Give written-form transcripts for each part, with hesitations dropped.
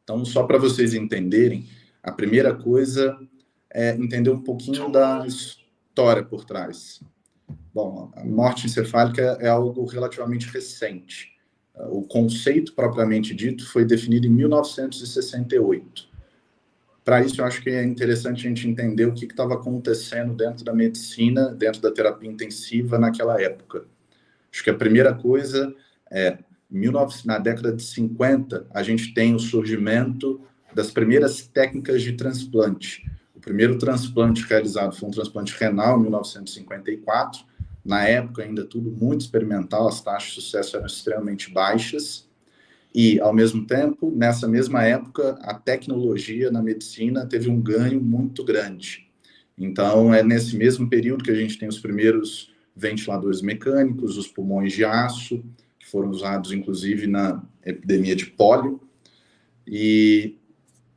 Então, só para vocês entenderem, a primeira coisa é entender um pouquinho da história por trás. Bom, a morte encefálica é algo relativamente recente. O conceito propriamente dito foi definido em 1968. Para isso, eu acho que é interessante a gente entender o que estava acontecendo dentro da medicina, dentro da terapia intensiva naquela época. Acho que a primeira coisa é, na década de 50, a gente tem o surgimento das primeiras técnicas de transplante. O primeiro transplante realizado foi um transplante renal em 1954. Na época, ainda tudo muito experimental, as taxas de sucesso eram extremamente baixas. E, ao mesmo tempo, nessa mesma época, a tecnologia na medicina teve um ganho muito grande. Então, é nesse mesmo período que a gente tem os primeiros ventiladores mecânicos, os pulmões de aço, que foram usados, inclusive, na epidemia de pólio. E,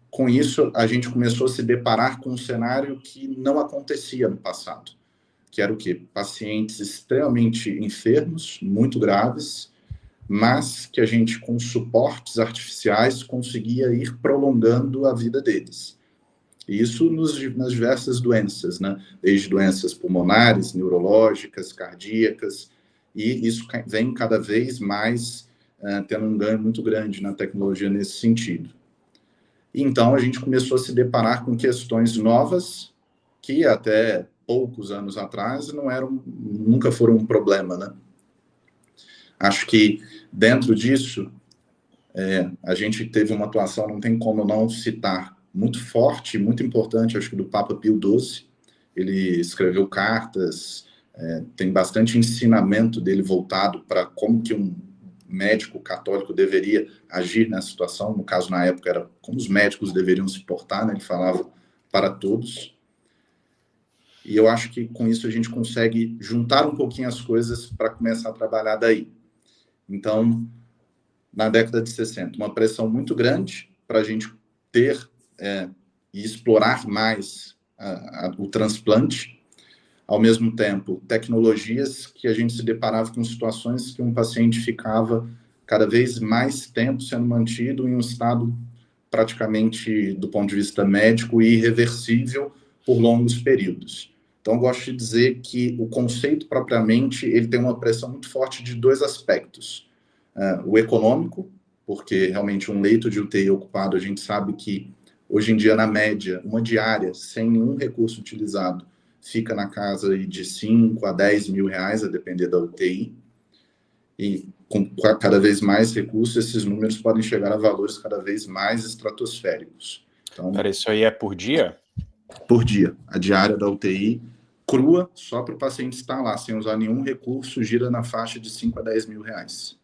com isso, a gente começou a se deparar com um cenário que não acontecia no passado, que era o quê? Pacientes extremamente enfermos, muito graves, mas que a gente, com suportes artificiais, conseguia ir prolongando a vida deles. E isso nas diversas doenças, né? Desde doenças pulmonares, neurológicas, cardíacas, e isso vem cada vez mais tendo um ganho muito grande na tecnologia nesse sentido. E então, a gente começou a se deparar com questões novas que até poucos anos atrás nunca foram um problema, né? Acho que dentro disso, a gente teve uma atuação, não tem como não citar, muito forte, muito importante, acho que do Papa Pio XII. Ele escreveu cartas, tem bastante ensinamento dele voltado para como que um médico católico deveria agir nessa situação. No caso, na época, era como os médicos deveriam se portar, né? Ele falava para todos. E eu acho que com isso a gente consegue juntar um pouquinho as coisas para começar a trabalhar daí. Então, na década de 60, uma pressão muito grande para a gente ter e explorar mais o transplante. Ao mesmo tempo, tecnologias que a gente se deparava com situações que um paciente ficava cada vez mais tempo sendo mantido em um estado praticamente, do ponto de vista médico, irreversível por longos períodos. Então, eu gosto de dizer que o conceito, propriamente, ele tem uma pressão muito forte de dois aspectos. O econômico, porque realmente um leito de UTI ocupado, a gente sabe que, hoje em dia, na média, uma diária, sem nenhum recurso utilizado, fica na casa de 5 a 10 mil reais, a depender da UTI. E com cada vez mais recursos, esses números podem chegar a valores cada vez mais estratosféricos. Então, isso aí é por dia? Por dia. A diária da UTI crua, só para o paciente estar lá, sem usar nenhum recurso, gira na faixa de 5 a 10 mil reais.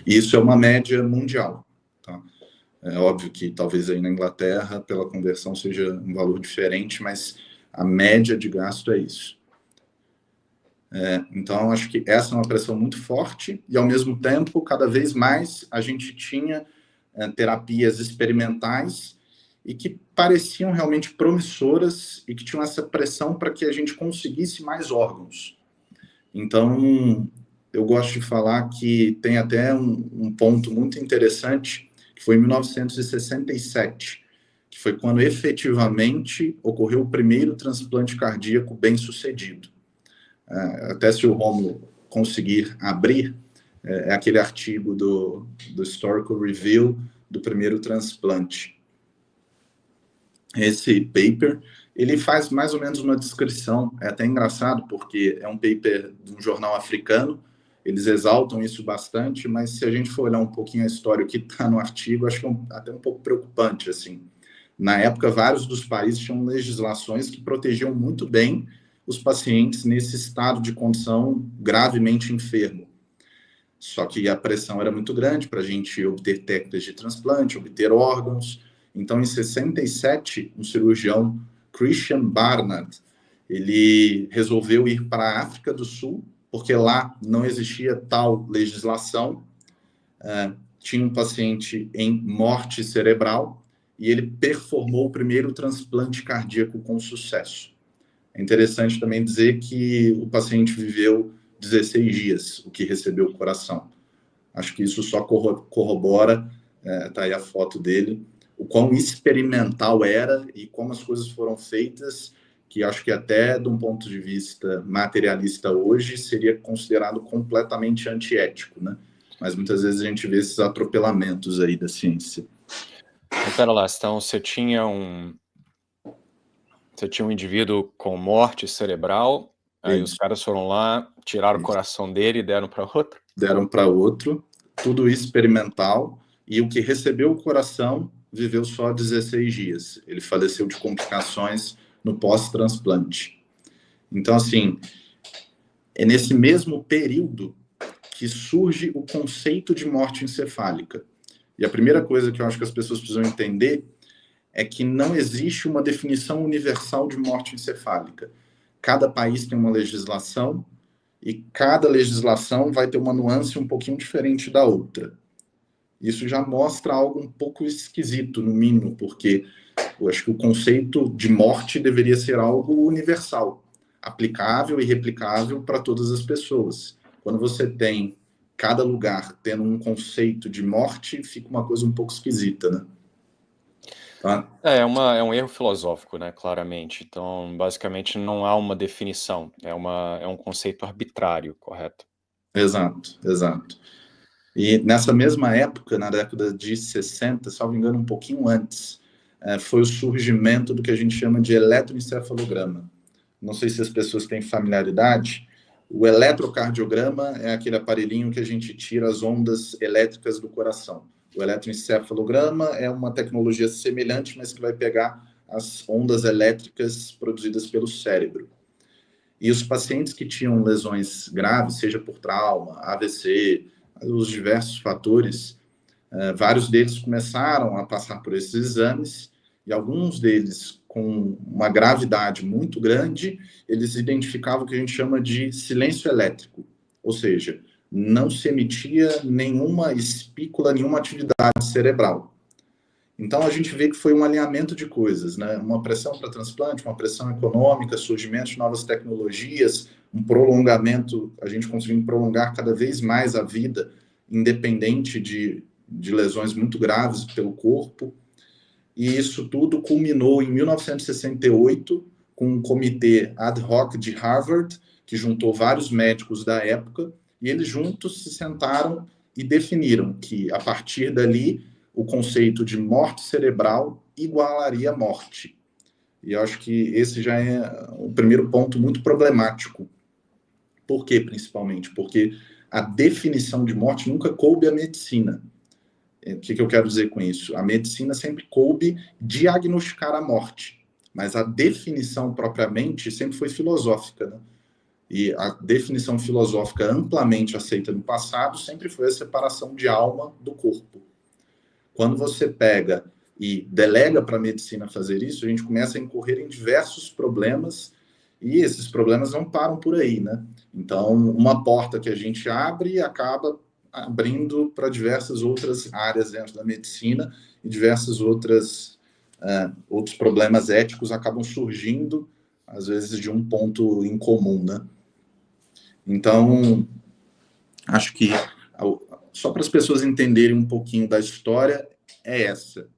E isso é uma média mundial. Tá? É óbvio que talvez aí na Inglaterra, pela conversão, seja um valor diferente, mas a média de gasto é isso. Então, acho que essa é uma pressão muito forte e, ao mesmo tempo, cada vez mais a gente tinha terapias experimentais e que pareciam realmente promissoras e que tinham essa pressão para que a gente conseguisse mais órgãos. Então, eu gosto de falar que tem até um ponto muito interessante, que foi em 1967, que foi quando efetivamente ocorreu o primeiro transplante cardíaco bem-sucedido. Até se o Rômulo conseguir abrir, é aquele artigo do Historical Review do primeiro transplante. Esse paper, ele faz mais ou menos uma descrição, é até engraçado, porque é um paper de um jornal africano, eles exaltam isso bastante, mas se a gente for olhar um pouquinho a história, o que está no artigo, acho que é até um pouco preocupante, assim. Na época, vários dos países tinham legislações que protegiam muito bem os pacientes nesse estado de condição gravemente enfermo. Só que a pressão era muito grande para a gente obter técnicas de transplante, obter órgãos. Então, em 67, um cirurgião, Christian Barnard, ele resolveu ir para a África do Sul, porque lá não existia tal legislação. Tinha um paciente em morte cerebral e ele performou o primeiro transplante cardíaco com sucesso. É interessante também dizer que o paciente viveu 16 dias, o que recebeu o coração. Acho que isso só corrobora tá aí a foto dele, o quão experimental era e como as coisas foram feitas, que acho que até de um ponto de vista materialista hoje seria considerado completamente antiético, né? Mas muitas vezes a gente vê esses atropelamentos aí da ciência. Então, pera lá, então você tinha um indivíduo com morte cerebral, aí os caras foram lá, tiraram o coração dele e deram para outro? Deram para outro, tudo experimental, e o que recebeu o coração viveu só 16 dias. Ele faleceu de complicações no pós-transplante. Então, assim, é nesse mesmo período que surge o conceito de morte encefálica. E a primeira coisa que eu acho que as pessoas precisam entender é que não existe uma definição universal de morte encefálica. Cada país tem uma legislação e cada legislação vai ter uma nuance um pouquinho diferente da outra. Isso já mostra algo um pouco esquisito, no mínimo, porque eu acho que o conceito de morte deveria ser algo universal, aplicável e replicável para todas as pessoas. Quando você tem cada lugar tendo um conceito de morte, fica uma coisa um pouco esquisita, né? Tá? É um erro filosófico, né, claramente. Então, basicamente, não há uma definição. É um conceito arbitrário, correto? Exato, exato. E nessa mesma época, na década de 60, salvo engano, um pouquinho antes, foi o surgimento do que a gente chama de eletroencefalograma. Não sei se as pessoas têm familiaridade. O eletrocardiograma é aquele aparelhinho que a gente tira as ondas elétricas do coração. O eletroencefalograma é uma tecnologia semelhante, mas que vai pegar as ondas elétricas produzidas pelo cérebro. E os pacientes que tinham lesões graves, seja por trauma, AVC, os diversos fatores, vários deles começaram a passar por esses exames, e alguns deles, com uma gravidade muito grande, eles identificavam o que a gente chama de silêncio elétrico, ou seja, não se emitia nenhuma espícula, nenhuma atividade cerebral. Então, a gente vê que foi um alinhamento de coisas, né? Uma pressão para transplante, uma pressão econômica, surgimento de novas tecnologias, um prolongamento, a gente conseguindo prolongar cada vez mais a vida, independente de lesões muito graves pelo corpo. E isso tudo culminou em 1968, com um comitê ad hoc de Harvard, que juntou vários médicos da época, e eles juntos se sentaram e definiram que, a partir dali, o conceito de morte cerebral igualaria a morte. E eu acho que esse já é o primeiro ponto muito problemático. Por quê, principalmente? Porque a definição de morte nunca coube à medicina. O que eu quero dizer com isso? A medicina sempre coube diagnosticar a morte, mas a definição propriamente sempre foi filosófica, né? E a definição filosófica amplamente aceita no passado sempre foi a separação de alma do corpo. Quando você pega e delega para a medicina fazer isso, a gente começa a incorrer em diversos problemas, e esses problemas não param por aí, né? Então, uma porta que a gente abre acaba abrindo para diversas outras áreas dentro da medicina, e diversos outros problemas éticos acabam surgindo, às vezes, de um ponto em comum, né? Então, acho que, só para as pessoas entenderem um pouquinho da história, é essa.